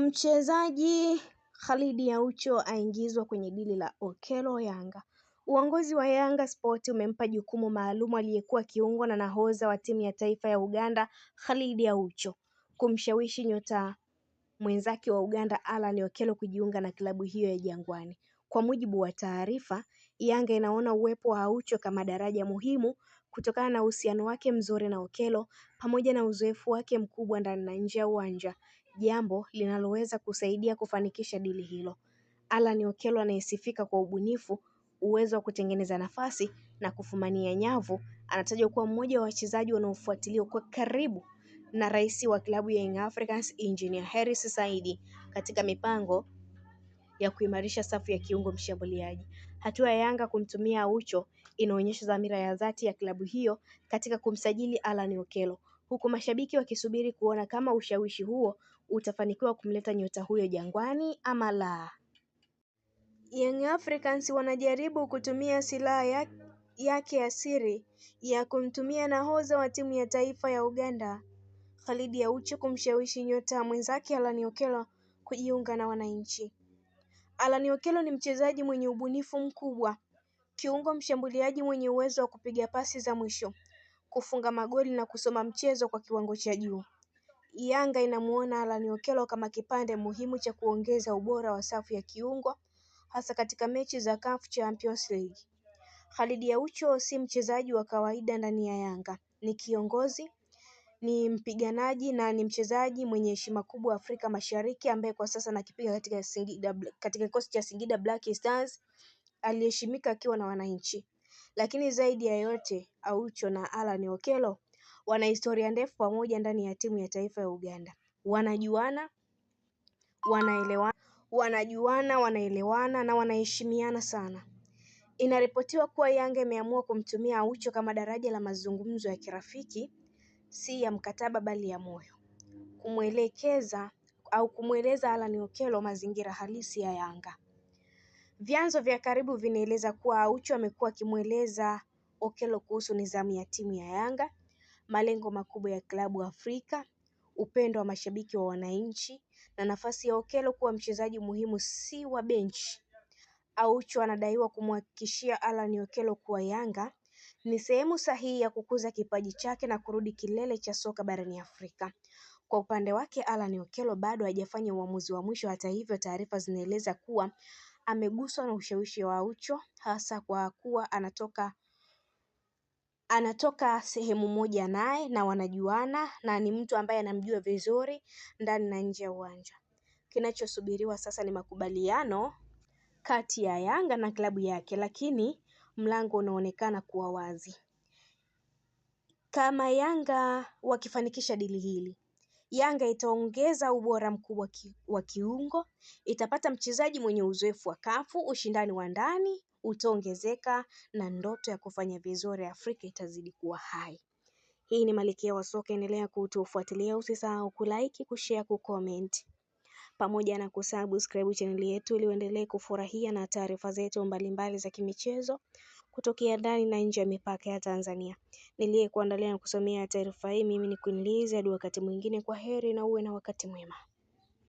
Mchezaji Khalid Aucho aingizwa kwenye dili la Okello Yanga. Uongozi wa Yanga Sport umempa jukumu maalum aliyekuwa kiungo na nahodha wa timu ya taifa ya Uganda Khalid Aucho kumshawishi nyota mwenzake wa Uganda Allan Okello kujiunga na klabu hiyo ya Jangwani. Kwa mujibu wa taarifa, Yanga inaona uwepo wa Aucho kama daraja muhimu kutokana na uhusiano wake mzuri na Okello pamoja na uzoefu wake mkubwa ndani na nje ya uwanja, jambo linaloweza kusaidia kufanikisha dili hilo. Allan Okello anayesifika kwa ubunifu, uwezo wa kutengeneza nafasi na kufumania nyavu, anatajwa kuwa mmoja wa wachezaji wanaofuatiliwa kwa karibu na rais wa klabu ya Young Africans Engineer Hersi Said katika mipango ya kuimarisha safu ya kiungo mshambuliaji. Hatua ya Yanga kumtumia Aucho inaonyesha dhamira ya dhati ya klabu hiyo katika kumsajili Allan Okello, huku mashabiki wakisubiri kuona kama ushawishi huo utafanikiwa kumleta nyota huyo Jangwani ama la. Young Africans wanajaribu kutumia silaha yake ya siri ya kumtumia nahodha wa timu ya taifa ya Uganda Khalid Aucho kumshawishi nyota mwenzake Allan Okello kujiunga na wananchi. Allan Okello ni mchezaji mwenye ubunifu mkubwa, kiungo mshambuliaji mwenye uwezo wa kupiga pasi za mwisho, kufunga magoli na kusoma mchezo kwa kiwango cha juu. Yanga inamuona Allan Okello kama kipande muhimu cha kuongeza ubora wa safu ya kiungo, hasa katika mechi za CAF Champions League. Khalid Aucho si mchezaji wa kawaida ndani ya Yanga, ni kiongozi, ni mpiganaji na ni mchezaji mwenye heshima kubwa Afrika Mashariki ambaye kwa sasa anakipiga katika kikosi cha Singida Black Stars, aliyeheshimika akiwa na wananchi. Lakini zaidi ya yote, Aucho na Allan Okello wana historia ndefu pamoja ndani ya timu ya taifa ya Uganda. Wanaelewana na wanaheshimiana sana. Inaripotiwa kuwa Yanga imeamua kumtumia Aucho kama daraja la mazungumzo ya kirafiki, si ya mkataba bali ya moyo, kumweleza Allan Okello mazingira halisi ya Yanga. Vyanzo vya karibu vinaeleza kuwa Aucho amekuwa akimweleza Okello kuhusu nidhamu ya timu ya Yanga, malengo makubwa ya klabu Afrika, upendo wa mashabiki wa wananchi na nafasi ya Okello kuwa mchezaji muhimu si wa benchi. Aucho anadaiwa kumhakikishia Allan Okello kuwa Yanga ni sehemu sahihi ya kukuza kipaji chake na kurudi kilele cha soka barani Afrika. Kwa upande wake Allan Okello bado hajafanya uamuzi wa mwisho. Hata hivyo, taarifa zinaeleza kuwa ameguswa na ushawishi wa Aucho, hasa kwa kuwa anatoka sehemu moja naye na wanajuana na ni mtu ambaye anamjua vizuri ndani na nje ya uwanja. Kinachosubiriwa sasa ni makubaliano kati ya Yanga na klabu yake, lakini mlango unaonekana kuwa wazi. Kama Yanga wakifanikisha dili hili, Yanga itaongeza ubora mkubwa wa kiungo, itapata mchezaji mwenye uzoefu wa kafu, ushindani wa ndani utaongezeka na ndoto ya kufanya vizuri Afrika itazidi kuwa hai. Hii ni Malkia wa Soka, endelea kutufuatilia, usisahau kulike, kushare, kucomment pamoja na kusubscribe channel yetu ili uendelee kufurahia na taarifa zetu mbalimbali za kimichezo kutokea ndani na nje ya mipaka ya Tanzania. Niliyekuandalia na kusomea taarifa hii mimi ni Queen Liz. Hadi wakati mwingine, kwa heri na uwe na wakati mwema.